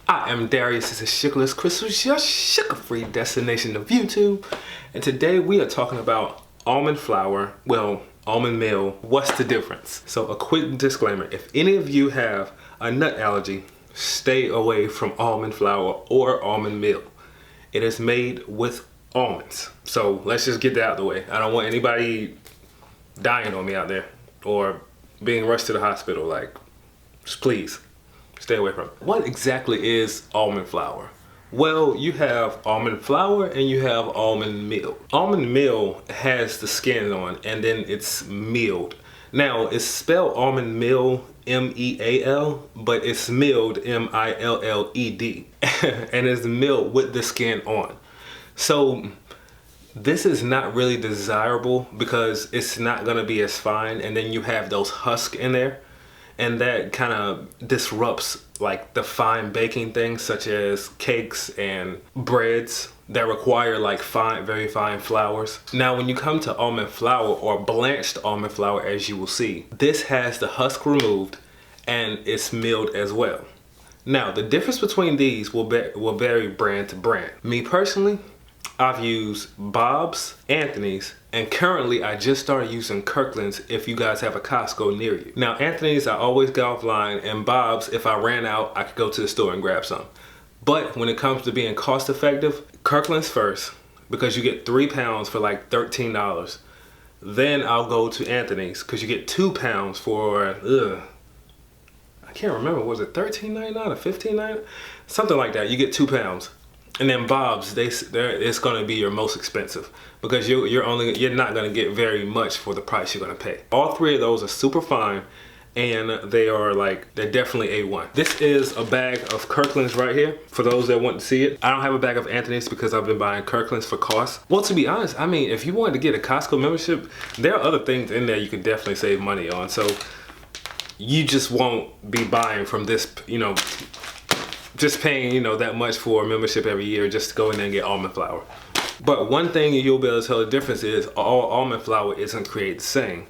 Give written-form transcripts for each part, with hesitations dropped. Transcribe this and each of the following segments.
I am Darius, this is Sugarless, Crystal's your sugar-free destination of YouTube. And today we are talking about almond flour, well, almond meal. What's the difference? So a quick disclaimer, if any of you have a nut allergy, stay away from almond flour or almond meal. It is made with almonds. So let's just get that out of the way. I don't want anybody dying on me out there or being rushed to the hospital. Like, just please stay away from it. What exactly is almond flour? Well, you have almond flour and you have almond meal. Almond meal has the skin on and then it's milled. Now, it's spelled almond meal, M-E-A-L, but it's milled, M-I-L-L-E-D. And it's milled with the skin on. So this is not really desirable because it's not gonna be as fine, and then you have those husks in there, and that kind of disrupts like the fine baking things such as cakes and breads that require like very fine flours. Now when you come to almond flour or blanched almond flour, as you will see, this has the husk removed and it's milled as well. Now the difference between these will vary brand to brand. Me personally, I've used Bob's, Anthony's, and currently I just started using Kirkland's if you guys have a Costco near you. Now Anthony's I always go offline, and Bob's, if I ran out, I could go to the store and grab some. But when it comes to being cost effective, Kirkland's first, because you get 3 pounds for like $13. Then I'll go to Anthony's because you get 2 pounds for, I can't remember, was it $13.99 or $15.99? Something like that, you get 2 pounds. And then Bob's, it's going to be your most expensive because you're not going to get very much for the price you're going to pay. All three of those are super fine, and they're definitely A1. This is a bag of Kirkland's right here for those that want to see it. I don't have a bag of Anthony's because I've been buying Kirkland's for cost. Well, to be honest, I mean, if you wanted to get a Costco membership, there are other things in there you could definitely save money on. So you just won't be buying from this, just paying, that much for a membership every year just to go in there and get almond flour. But one thing you'll be able to tell the difference is all almond flour isn't created the same.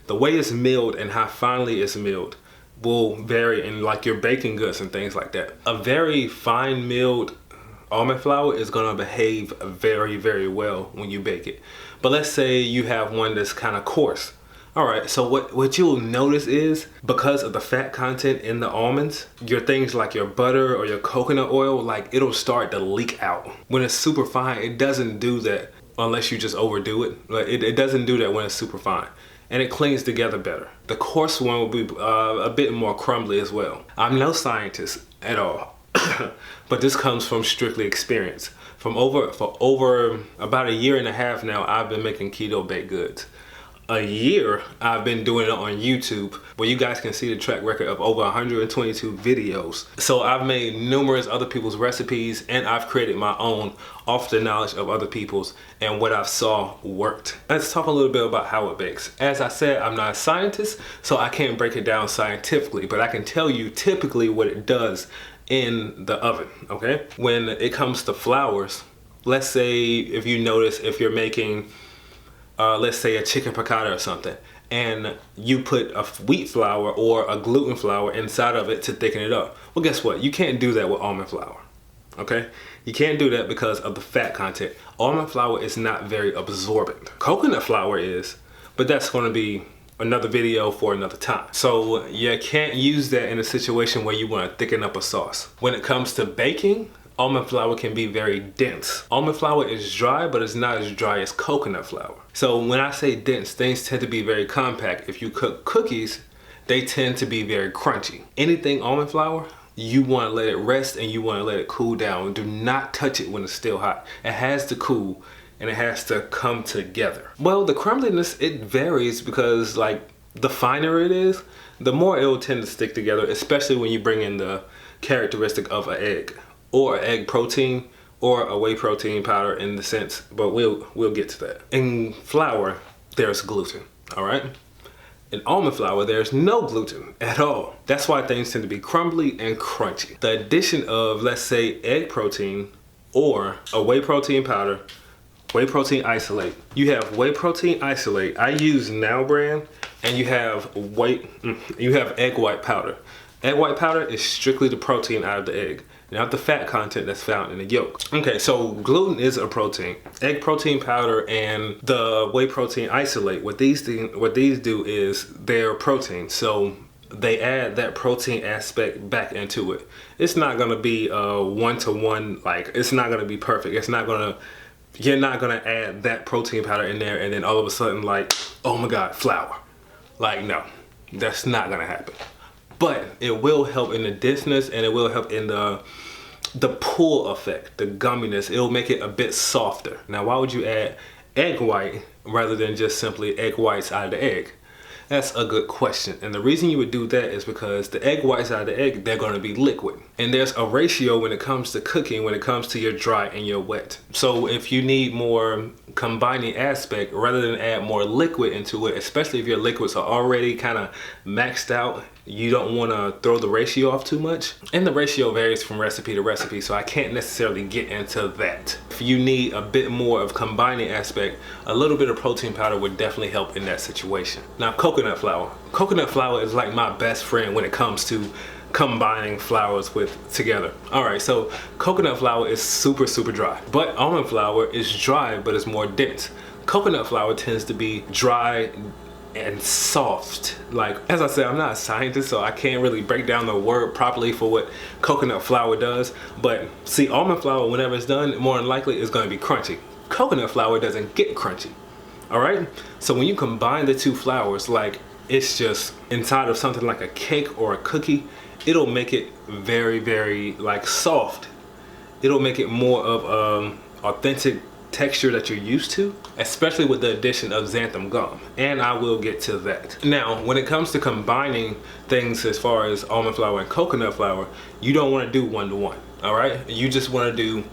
The way it's milled and how finely it's milled will vary in like your baking goods and things like that. A very fine milled almond flour is gonna behave very, very well when you bake it. But let's say you have one that's kind of coarse. All right, so what you'll notice is because of the fat content in the almonds, your things like your butter or your coconut oil, like it'll start to leak out. When it's super fine, it doesn't do that unless you just overdo it. Like it doesn't do that when it's super fine, and it clings together better. The coarse one will be a bit more crumbly as well. I'm no scientist at all, but this comes from strictly experience. For over about 1.5 years now, I've been making keto baked goods. A year I've been doing it on YouTube, where you guys can see the track record of over 122 videos. So I've made numerous other people's recipes, and I've created my own off the knowledge of other people's and what I saw worked. Let's talk a little bit about how it bakes. As I said, I'm not a scientist, so I can't break it down scientifically, but I can tell you typically what it does in the oven, okay? When it comes to flours, let's say if you notice, if you're making let's say a chicken piccata or something, and you put a wheat flour or a gluten flour inside of it to thicken it up. Well, guess what? You can't do that with almond flour, okay? You can't do that because of the fat content. Almond flour is not very absorbent. Coconut flour is, but that's going to be another video for another time. So you can't use that in a situation where you want to thicken up a sauce. When it comes to baking, almond flour can be very dense. Almond flour is dry, but it's not as dry as coconut flour. So when I say dense, things tend to be very compact. If you cook cookies, they tend to be very crunchy. Anything almond flour, you want to let it rest and you want to let it cool down. Do not touch it when it's still hot. It has to cool and it has to come together. Well, the crumbliness, it varies because like the finer it is, the more it will tend to stick together, especially when you bring in the characteristic of an egg, or egg protein, or a whey protein powder in the sense, but we'll get to that. In flour, there's gluten, all right? In almond flour, there's no gluten at all. That's why things tend to be crumbly and crunchy. The addition of, let's say, egg protein or a whey protein powder, whey protein isolate. You have whey protein isolate. I use Now brand, and you have egg white powder. Egg white powder is strictly the protein out of the egg. not the fat content that's found in the yolk. Okay, so gluten is a protein. Egg protein powder and the whey protein isolate, what these do is they're protein. So they add that protein aspect back into it. It's not gonna be a one-to-one, like it's not gonna be perfect. You're not gonna add that protein powder in there and then all of a sudden like, oh my God, flour. Like no, that's not gonna happen. But it will help in the denseness and it will help in the pull effect, the gumminess. It'll make it a bit softer. Now, why would you add egg white rather than just simply egg whites out of the egg? That's a good question. And the reason you would do that is because the egg whites out of the egg, they're going to be liquid. And there's a ratio when it comes to cooking, when it comes to your dry and your wet. So if you need more combining aspect, rather than add more liquid into it, especially if your liquids are already kind of maxed out, you don't want to throw the ratio off too much. And the ratio varies from recipe to recipe, so I can't necessarily get into that. If you need a bit more of combining aspect, a little bit of protein powder would definitely help in that situation. Now, coconut flour. Coconut flour is like my best friend when it comes to combining flours together. All right, so coconut flour is super dry, but almond flour is dry, but it's more dense. Coconut flour tends to be dry and soft. Like, as I said, I'm not a scientist, so I can't really break down the word properly for what coconut flour does. But see, almond flour, whenever it's done, more than likely is going to be crunchy. Coconut flour doesn't get crunchy. All right, so when you combine the two flours, like it's just inside of something like a cake or a cookie, it'll make it very like soft. It'll make it more of authentic texture that you're used to, especially with the addition of xanthan gum, and I will get to that. Now, when it comes to combining things as far as almond flour and coconut flour, you don't want to do one-to-one. All right, you just want to do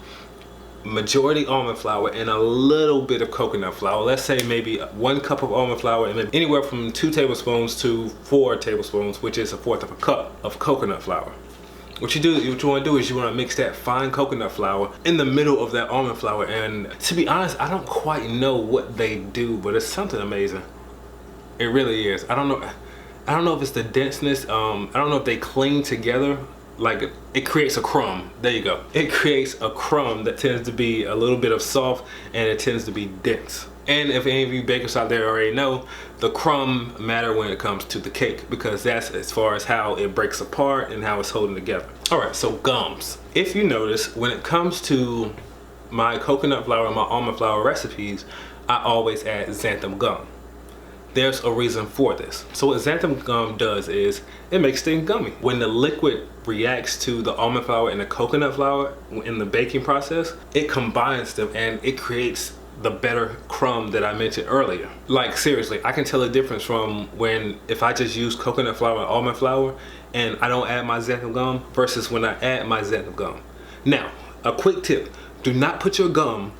majority almond flour and a little bit of coconut flour. Let's say maybe 1 cup of almond flour and maybe anywhere from 2 tablespoons to 4 tablespoons, which is 1/4 of a cup of coconut flour. What you want to do is you want to mix that fine coconut flour in the middle of that almond flour. And to be honest, I don't quite know what they do, but it's something amazing. It really is. I don't know if it's the denseness. I don't know if they cling together. Like it creates a crumb. There you go. It creates a crumb that tends to be a little bit of soft and it tends to be dense. And if any of you bakers out there already know, the crumb matter when it comes to the cake, because that's as far as how it breaks apart and how it's holding together. All right, so gums. If you notice, when it comes to my coconut flour and my almond flour recipes, I always add xanthan gum. There's a reason for this. So what xanthan gum does is it makes things gummy. When the liquid reacts to the almond flour and the coconut flour in the baking process, it combines them and it creates the better crumb that I mentioned earlier. Like seriously, I can tell a difference from if I just use coconut flour and almond flour and I don't add my xanthan gum versus when I add my xanthan gum. Now, a quick tip, do not put your gum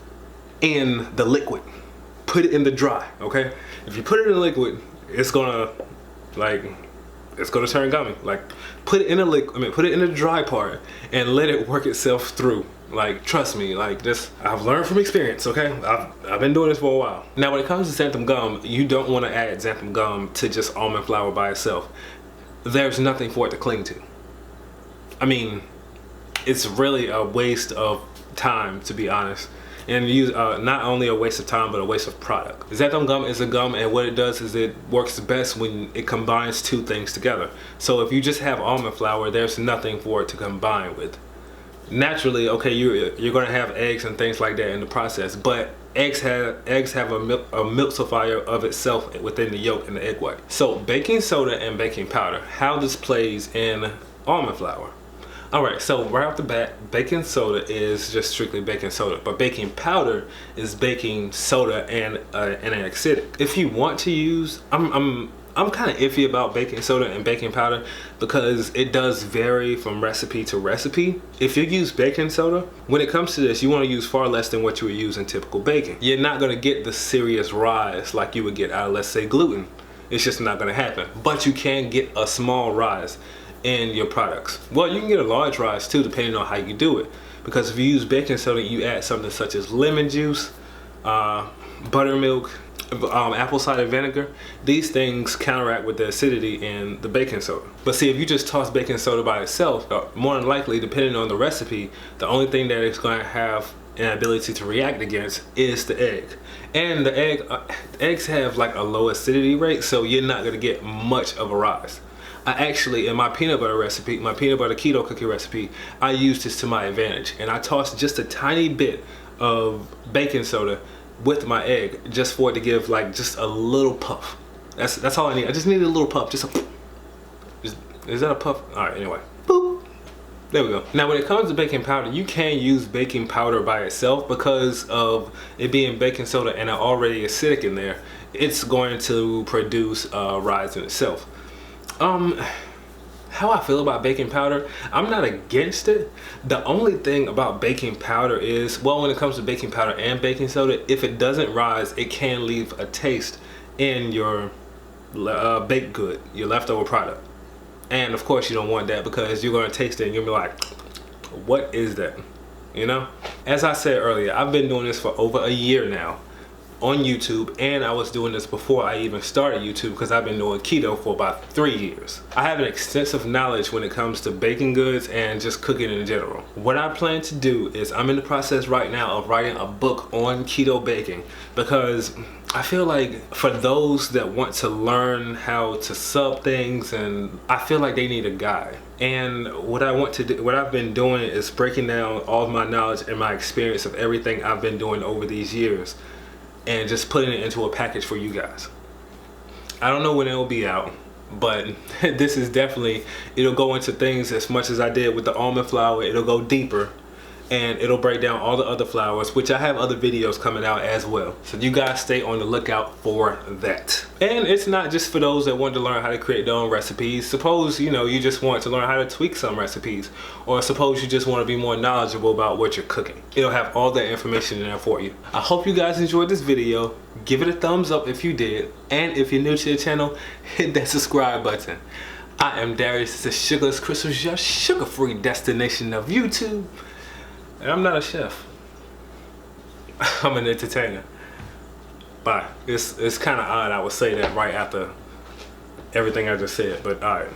in the liquid. Put it in the dry, okay? If you put it in the liquid, it's gonna turn gummy. Like, put it in put it in the dry part and let it work itself through. Like, trust me, like this, I've learned from experience, okay? I've been doing this for a while. Now, when it comes to xanthan gum, you don't want to add xanthan gum to just almond flour by itself. There's nothing for it to cling to. I mean, it's really a waste of time, to be honest. And not only a waste of time, but a waste of product. Xanthan gum is a gum, and what it does is it works best when it combines 2 things together. So if you just have almond flour, there's nothing for it to combine with. Naturally, okay, you're gonna have eggs and things like that in the process, but eggs have a emulsifier of itself within the yolk and the egg white. So baking soda and baking powder, how this plays in almond flour. All right, so right off the bat, baking soda is just strictly baking soda, but baking powder is baking soda and an acidic. If you want to use, I'm kind of iffy about baking soda and baking powder because it does vary from recipe to recipe. If you use baking soda, when it comes to this, you want to use far less than what you would use in typical baking. You're not going to get the serious rise like you would get out of, let's say, gluten. It's just not going to happen. But you can get a small rise in your products. Well, you can get a large rise too, depending on how you do it. Because if you use baking soda, you add something such as lemon juice, buttermilk, apple cider vinegar, these things counteract with the acidity in the baking soda. But see, if you just toss baking soda by itself, more than likely, depending on the recipe, the only thing that it's going to have an ability to react against is the egg. And the eggs have like a low acidity rate, so you're not going to get much of a rise. I actually, in my peanut butter recipe, my peanut butter keto cookie recipe, I used this to my advantage, and I tossed just a tiny bit of baking soda with my egg just for it to give like just a little puff. That's all I need. I just need a little puff. Is that a puff? All right, anyway. Boop. There we go. Now when it comes to baking powder, you can use baking powder by itself because of it being baking soda and already acidic in there. It's going to produce a rise in itself. How I feel about baking powder, I'm not against it. The only thing about baking powder is, well, when it comes to baking powder and baking soda, if it doesn't rise, it can leave a taste in your baked good, your leftover product. And of course you don't want that, because you're going to taste it and you'll be like, what is that? You know? As I said earlier, I've been doing this for over a year now on YouTube, and I was doing this before I even started YouTube because I've been doing keto for about 3 years. I have an extensive knowledge when it comes to baking goods and just cooking in general. What I plan to do is, I'm in the process right now of writing a book on keto baking, because I feel like for those that want to learn how to sub things, and I feel like they need a guide. And what I want to do, what I've been doing is breaking down all of my knowledge and my experience of everything I've been doing over these years, and just putting it into a package for you guys. I don't know when it will be out, but this is definitely, it'll go into things as much as I did with the almond flour. It'll go deeper, and it'll break down all the other flours, which I have other videos coming out as well. So you guys stay on the lookout for that. And it's not just for those that want to learn how to create their own recipes. Suppose, you know, you just want to learn how to tweak some recipes, or suppose you just want to be more knowledgeable about what you're cooking. It'll have all that information in there for you. I hope you guys enjoyed this video. Give it a thumbs up if you did. And if you're new to the channel, hit that subscribe button. I am Darius. This is Sugarless Crystals, your sugar-free destination of YouTube. And I'm not a chef. I'm an entertainer. Bye. It's kind of odd I would say that right after everything I just said, but all right.